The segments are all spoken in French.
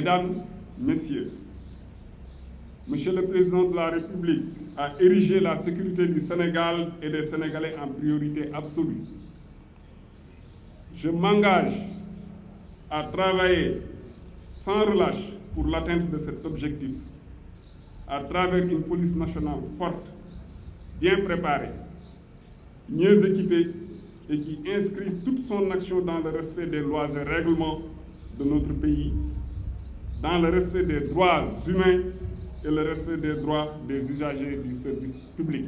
Mesdames, Messieurs, Monsieur le Président de la République a érigé la sécurité du Sénégal et des Sénégalais en priorité absolue. Je m'engage à travailler sans relâche pour l'atteinte de cet objectif, à travers une police nationale forte, bien préparée, mieux équipée et qui inscrit toute son action dans le respect des lois et règlements de notre pays, dans le respect des droits humains et le respect des droits des usagers du service public.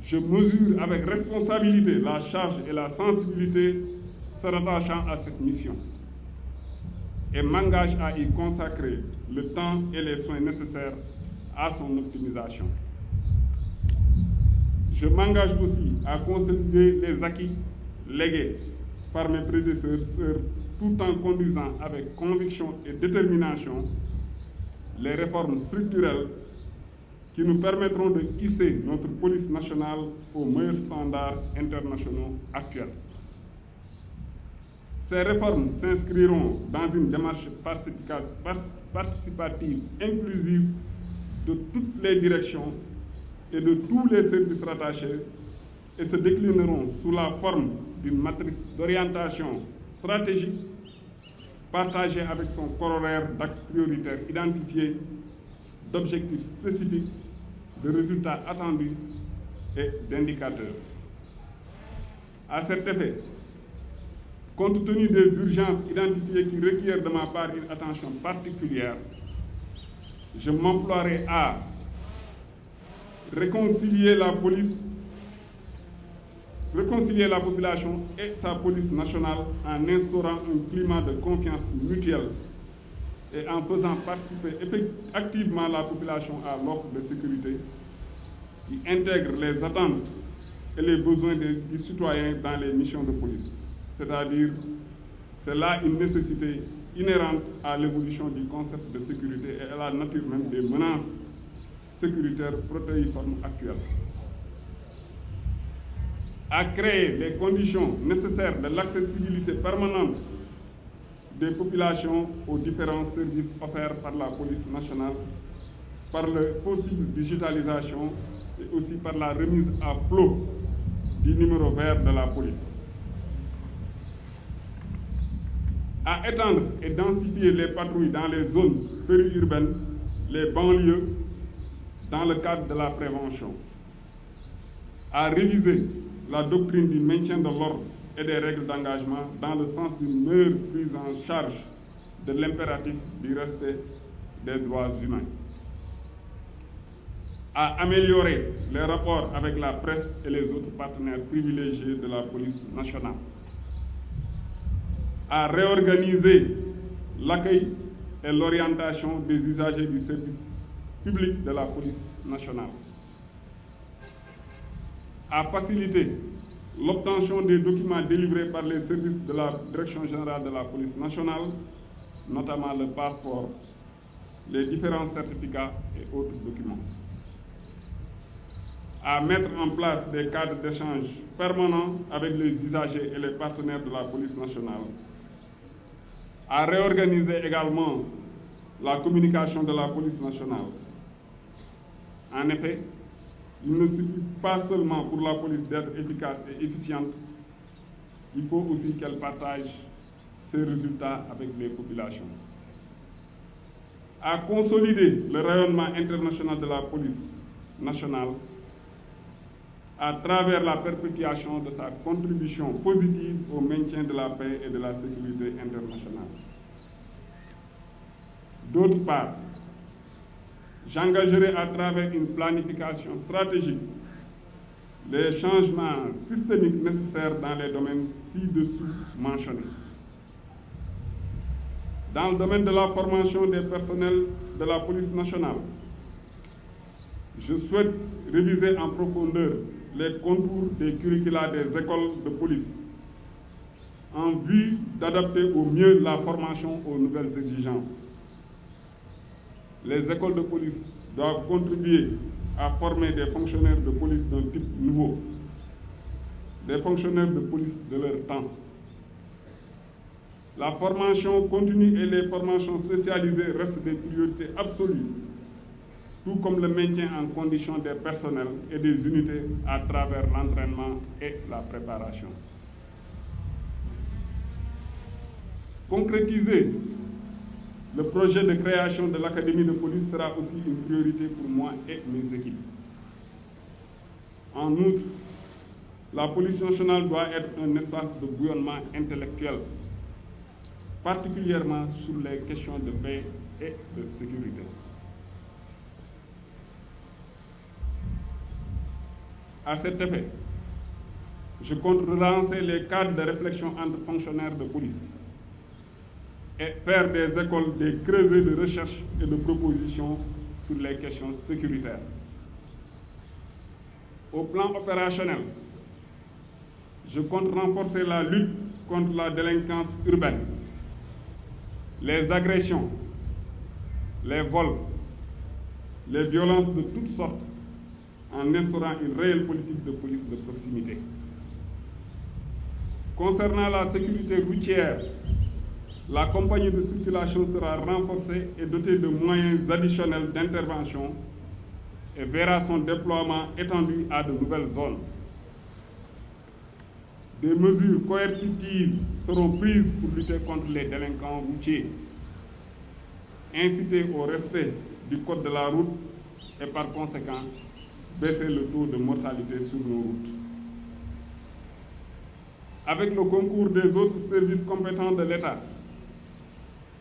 Je mesure avec responsabilité la charge et la sensibilité se rattachant à cette mission et m'engage à y consacrer le temps et les soins nécessaires à son optimisation. Je m'engage aussi à consolider les acquis légués par mes prédécesseurs tout en conduisant avec conviction et détermination les réformes structurelles qui nous permettront de hisser notre police nationale aux meilleurs standards internationaux actuels. Ces réformes s'inscriront dans une démarche participative inclusive de toutes les directions et de tous les services rattachés et se déclineront sous la forme d'une matrice d'orientation stratégique partagée avec son corollaire d'axes prioritaires identifiés, d'objectifs spécifiques, de résultats attendus et d'indicateurs. À cet effet, compte tenu des urgences identifiées qui requièrent de ma part une attention particulière, je m'emploierai à réconcilier la population et sa police nationale en instaurant un climat de confiance mutuelle et en faisant participer activement la population à l'offre de sécurité qui intègre les attentes et les besoins des citoyens dans les missions de police. C'est-à-dire, c'est là une nécessité inhérente à l'évolution du concept de sécurité et à la nature même des menaces sécuritaires protéiformes actuelles. À créer les conditions nécessaires de l'accessibilité permanente des populations aux différents services offerts par la police nationale, par la possible digitalisation et aussi par la remise à flot du numéro vert de la police. À étendre et densifier les patrouilles dans les zones périurbaines, les banlieues, dans le cadre de la prévention. À réviser la doctrine du maintien de l'ordre et des règles d'engagement dans le sens d'une meilleure prise en charge de l'impératif du respect des droits humains. À améliorer les rapports avec la presse et les autres partenaires privilégiés de la police nationale. À réorganiser l'accueil et l'orientation des usagers du service public de la police nationale. À faciliter l'obtention des documents délivrés par les services de la Direction générale de la police nationale, notamment le passeport, les différents certificats et autres documents. À mettre en place des cadres d'échange permanents avec les usagers et les partenaires de la police nationale. À réorganiser également la communication de la police nationale. En effet, il ne suffit pas seulement pour la police d'être efficace et efficiente, il faut aussi qu'elle partage ses résultats avec les populations. À consolider le rayonnement international de la police nationale à travers la perpétuation de sa contribution positive au maintien de la paix et de la sécurité internationale. D'autre part, j'engagerai à travers une planification stratégique les changements systémiques nécessaires dans les domaines ci-dessous mentionnés. Dans le domaine de la formation des personnels de la police nationale, je souhaite réviser en profondeur les contours des curricula des écoles de police en vue d'adapter au mieux la formation aux nouvelles exigences. Les écoles de police doivent contribuer à former des fonctionnaires de police d'un type nouveau, des fonctionnaires de police de leur temps. La formation continue et les formations spécialisées restent des priorités absolues, tout comme le maintien en condition des personnels et des unités à travers l'entraînement et la préparation. Concrétiser le projet de création de l'Académie de police sera aussi une priorité pour moi et mes équipes. En outre, la police nationale doit être un espace de bouillonnement intellectuel, particulièrement sur les questions de paix et de sécurité. À cet effet, je compte relancer les cadres de réflexion entre fonctionnaires de police et faire des écoles, des creusets de recherche et de propositions sur les questions sécuritaires. Au plan opérationnel, je compte renforcer la lutte contre la délinquance urbaine, les agressions, les vols, les violences de toutes sortes, en instaurant une réelle politique de police de proximité. Concernant la sécurité routière, la compagnie de circulation sera renforcée et dotée de moyens additionnels d'intervention et verra son déploiement étendu à de nouvelles zones. Des mesures coercitives seront prises pour lutter contre les délinquants routiers, inciter au respect du code de la route et par conséquent baisser le taux de mortalité sur nos routes. Avec le concours des autres services compétents de l'État,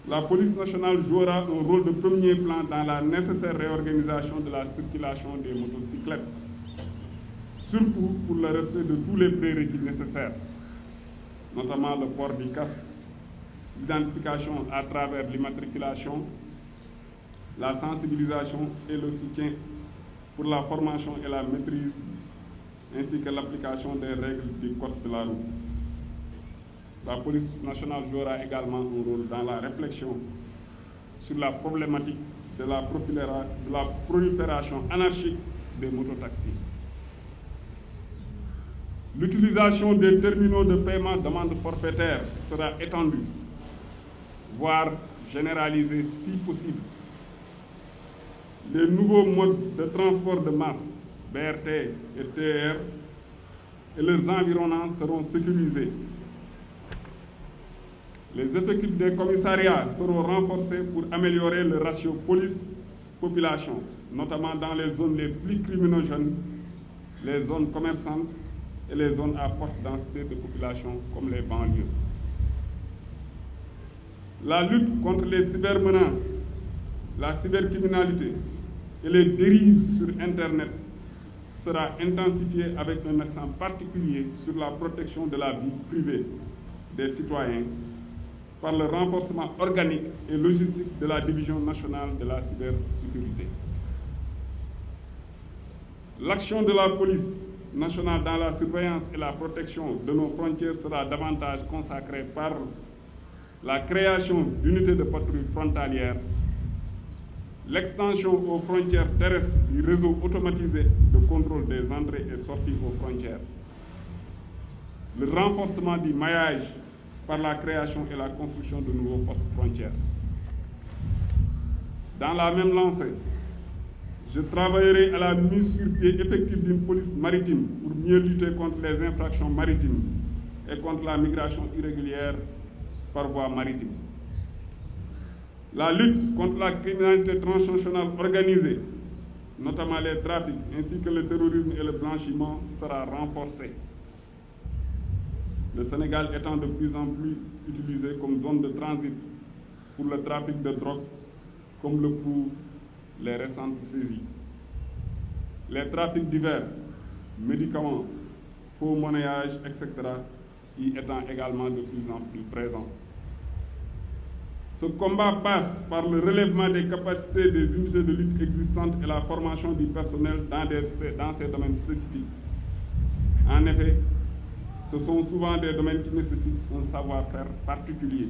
la police nationale jouera un rôle de premier plan dans la nécessaire réorganisation de la circulation des motocyclettes, surtout pour le respect de tous les prérequis nécessaires, notamment le port du casque, l'identification à travers l'immatriculation, la sensibilisation et le soutien pour la formation et la maîtrise, ainsi que l'application des règles du code de la route. La police nationale jouera également un rôle dans la réflexion sur la problématique de la prolifération anarchique des mototaxis. L'utilisation des terminaux de paiement d'amende forfaitaire sera étendue, voire généralisée si possible. Les nouveaux modes de transport de masse, BRT et TER, et leurs environnants seront sécurisés. Les effectifs des commissariats seront renforcés pour améliorer le ratio police-population, notamment dans les zones les plus criminogènes, les zones commerçantes et les zones à forte densité de population comme les banlieues. La lutte contre les cybermenaces, la cybercriminalité et les dérives sur Internet sera intensifiée avec un accent particulier sur la protection de la vie privée des citoyens par le renforcement organique et logistique de la Division nationale de la cybersécurité. L'action de la police nationale dans la surveillance et la protection de nos frontières sera davantage consacrée par la création d'unités de patrouille frontalières, l'extension aux frontières terrestres du réseau automatisé de contrôle des entrées et sorties aux frontières, le renforcement du maillage par la création et la construction de nouveaux postes frontières. Dans la même lancée, je travaillerai à la mise sur pied effective d'une police maritime pour mieux lutter contre les infractions maritimes et contre la migration irrégulière par voie maritime. La lutte contre la criminalité transnationale organisée, notamment les trafics ainsi que le terrorisme et le blanchiment, sera renforcée. Le Sénégal étant de plus en plus utilisé comme zone de transit pour le trafic de drogue, comme le prouvent les récentes séries. Les trafics divers, médicaments, faux monnayage, etc., y étant également de plus en plus présents. Ce combat passe par le relèvement des capacités des unités de lutte existantes et la formation du personnel dans ces domaines spécifiques. En effet, ce sont souvent des domaines qui nécessitent un savoir-faire particulier.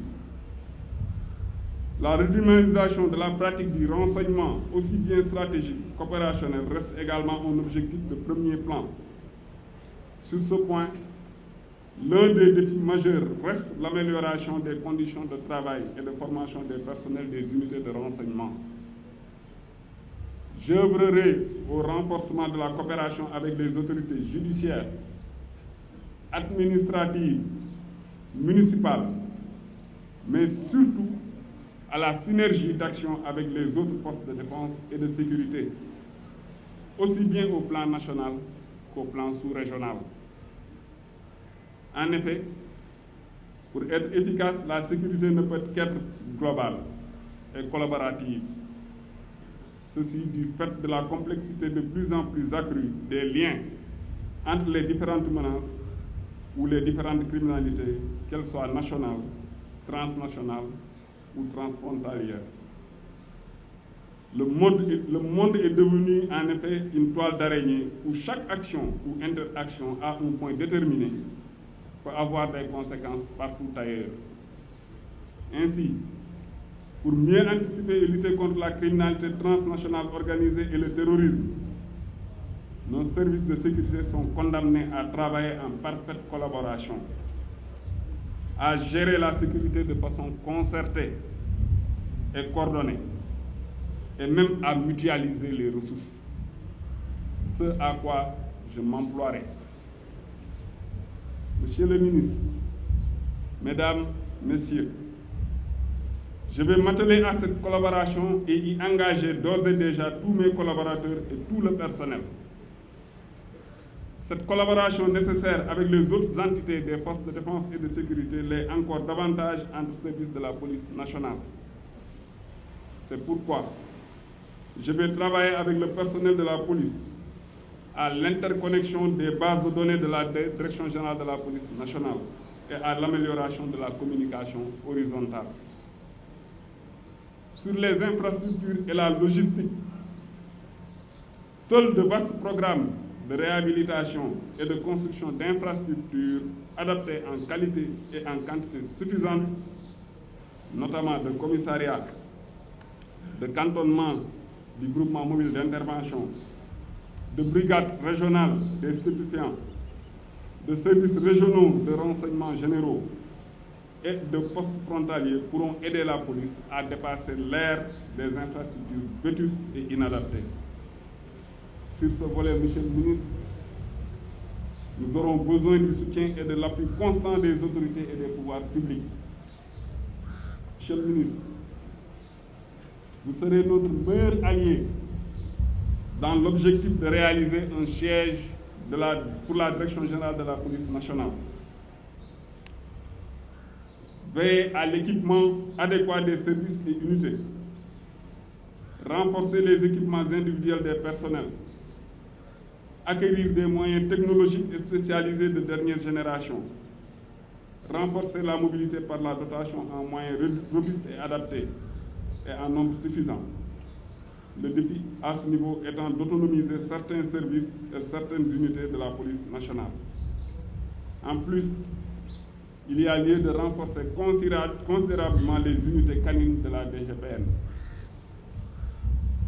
La redynamisation de la pratique du renseignement, aussi bien stratégique qu'opérationnel, reste également un objectif de premier plan. Sur ce point, L'un des défis majeurs reste l'amélioration des conditions de travail et de formation des personnels des unités de renseignement. J'œuvrerai au renforcement de la coopération avec les autorités judiciaires, administratives, municipales, mais surtout à la synergie d'action avec les autres forces de défense et de sécurité, aussi bien au plan national qu'au plan sous-régional. En effet, pour être efficace, la sécurité ne peut qu'être globale et collaborative. Ceci du fait de la complexité de plus en plus accrue des liens entre les différentes menaces ou les différentes criminalités, qu'elles soient nationales, transnationales ou transfrontalières. Le monde est devenu en effet une toile d'araignée où chaque action ou interaction à un point déterminé peut avoir des conséquences partout ailleurs. Ainsi, pour mieux anticiper et lutter contre la criminalité transnationale organisée et le terrorisme, nos services de sécurité sont condamnés à travailler en parfaite collaboration, à gérer la sécurité de façon concertée et coordonnée, et même à mutualiser les ressources, ce à quoi je m'emploierai. Monsieur le ministre, Mesdames, Messieurs, je vais m'atteler à cette collaboration et y engager d'ores et déjà tous mes collaborateurs et tout le personnel. Cette collaboration nécessaire avec les autres entités des forces de défense et de sécurité l'est encore davantage entre services de la police nationale. C'est pourquoi je vais travailler avec le personnel de la police à l'interconnexion des bases de données de la Direction générale de la police nationale et à l'amélioration de la communication horizontale. Sur les infrastructures et la logistique, seuls de vastes programmes de réhabilitation et de construction d'infrastructures adaptées en qualité et en quantité suffisante, notamment de commissariats, de cantonnements du groupement mobile d'intervention, de brigades régionales des stupéfiants, de services régionaux de renseignements généraux et de postes frontaliers pourront aider la police à dépasser l'ère des infrastructures vétustes et inadaptées. Sur ce volet, Monsieur le ministre, nous aurons besoin du soutien et de l'appui constant des autorités et des pouvoirs publics. Monsieur le ministre, vous serez notre meilleur allié dans l'objectif de réaliser un siège pour la Direction générale de la police nationale. Veiller à l'équipement adéquat des services et unités. Renforcer les équipements individuels des personnels. Acquérir des moyens technologiques et spécialisés de dernière génération. Renforcer la mobilité par la dotation en moyens robustes et adaptés et en nombre suffisant. Le défi à ce niveau étant d'autonomiser certains services et certaines unités de la police nationale. En plus, il y a lieu de renforcer considérablement les unités canines de la DGPN.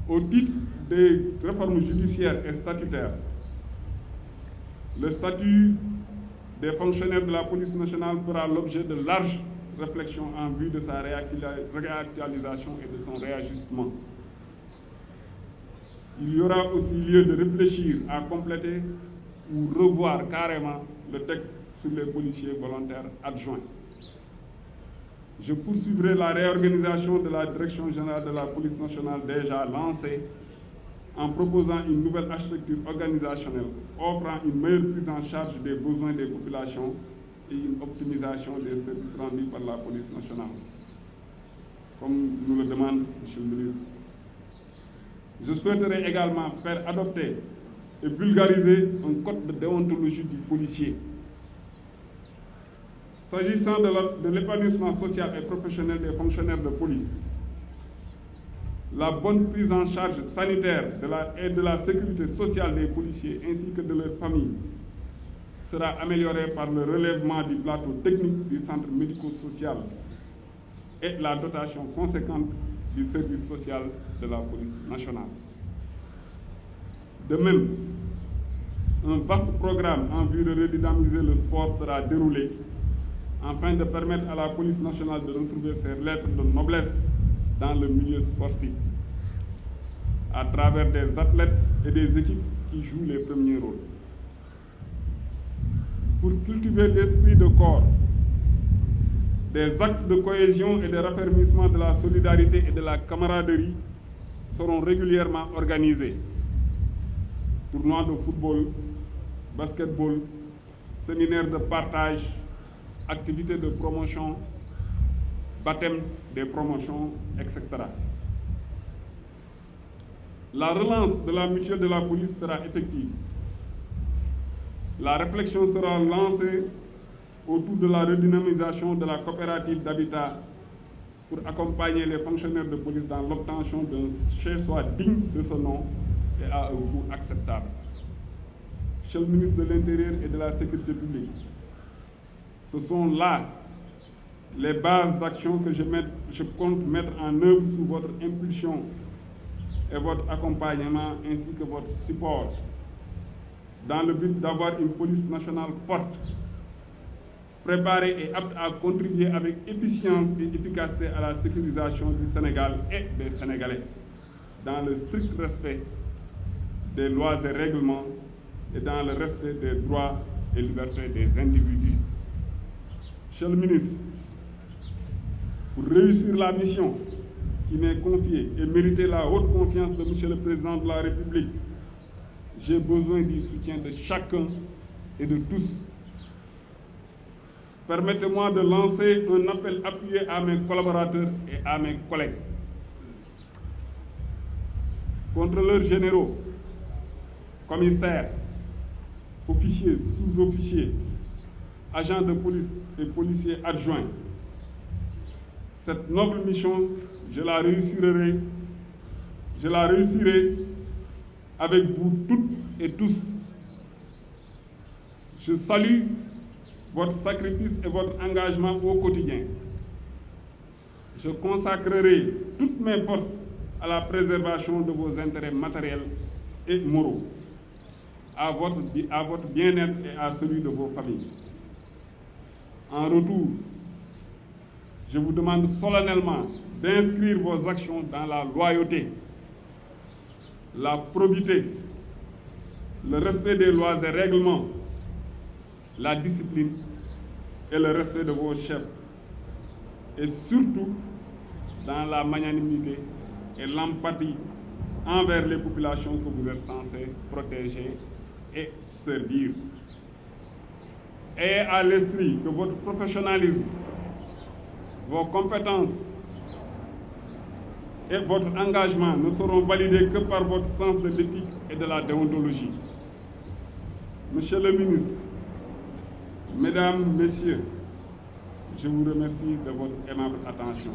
Au titre des réformes judiciaires et statutaires, le statut des fonctionnaires de la police nationale fera l'objet de larges réflexions en vue de sa réactualisation et de son réajustement. Il y aura aussi lieu de réfléchir à compléter ou revoir carrément le texte sur les policiers volontaires adjoints. Je poursuivrai la réorganisation de la Direction générale de la police nationale déjà lancée en proposant une nouvelle architecture organisationnelle offrant une meilleure prise en charge des besoins des populations et une optimisation des services rendus par la police nationale. Comme nous le demande M. le ministre. Je souhaiterais également faire adopter et vulgariser un code de déontologie du policier. S'agissant de l'épanouissement social et professionnel des fonctionnaires de police, la bonne prise en charge sanitaire et de la sécurité sociale des policiers ainsi que de leurs familles sera améliorée par le relèvement du plateau technique du centre médico-social et la dotation conséquente du service social de la police nationale. De même, un vaste programme en vue de redynamiser le sport sera déroulé afin de permettre à la police nationale de retrouver ses lettres de noblesse dans le milieu sportif, à travers des athlètes et des équipes qui jouent les premiers rôles. Pour cultiver l'esprit de corps, des actes de cohésion et de raffermissement de la solidarité et de la camaraderie seront régulièrement organisés. Tournois de football, basketball, séminaires de partage, activités de promotion, baptême des promotions, etc. La relance de la mutuelle de la police sera effective. La réflexion sera lancée autour de la redynamisation de la coopérative d'habitat pour accompagner les fonctionnaires de police dans l'obtention d'un chez-soi digne de ce nom et à un coût acceptable. Monsieur le ministre de l'Intérieur et de la Sécurité publique, ce sont là les bases d'action que je compte mettre en œuvre sous votre impulsion et votre accompagnement ainsi que votre support dans le but d'avoir une police nationale forte, préparée et apte à contribuer avec efficience et efficacité à la sécurisation du Sénégal et des Sénégalais, dans le strict respect des lois et règlements et dans le respect des droits et libertés des individus. Monsieur le ministre, pour réussir la mission qui m'est confiée et mériter la haute confiance de Monsieur le Président de la République, j'ai besoin du soutien de chacun et de tous. Permettez-moi de lancer un appel appuyé à mes collaborateurs et à mes collègues. Contrôleurs généraux, commissaires, officiers, sous-officiers, agents de police et policiers adjoints. Cette noble mission, je la réussirai avec vous toutes et tous. Je salue votre sacrifice et votre engagement au quotidien. Je consacrerai toutes mes forces à la préservation de vos intérêts matériels et moraux, à votre bien-être et à celui de vos familles. En retour, je vous demande solennellement d'inscrire vos actions dans la loyauté, la probité, le respect des lois et règlements, la discipline et le respect de vos chefs, et surtout dans la magnanimité et l'empathie envers les populations que vous êtes censés protéger et servir. Ayez à l'esprit que votre professionnalisme, vos compétences et votre engagement ne seront validés que par votre sens de l'éthique et de la déontologie. Monsieur le ministre, Mesdames, Messieurs, je vous remercie de votre aimable attention.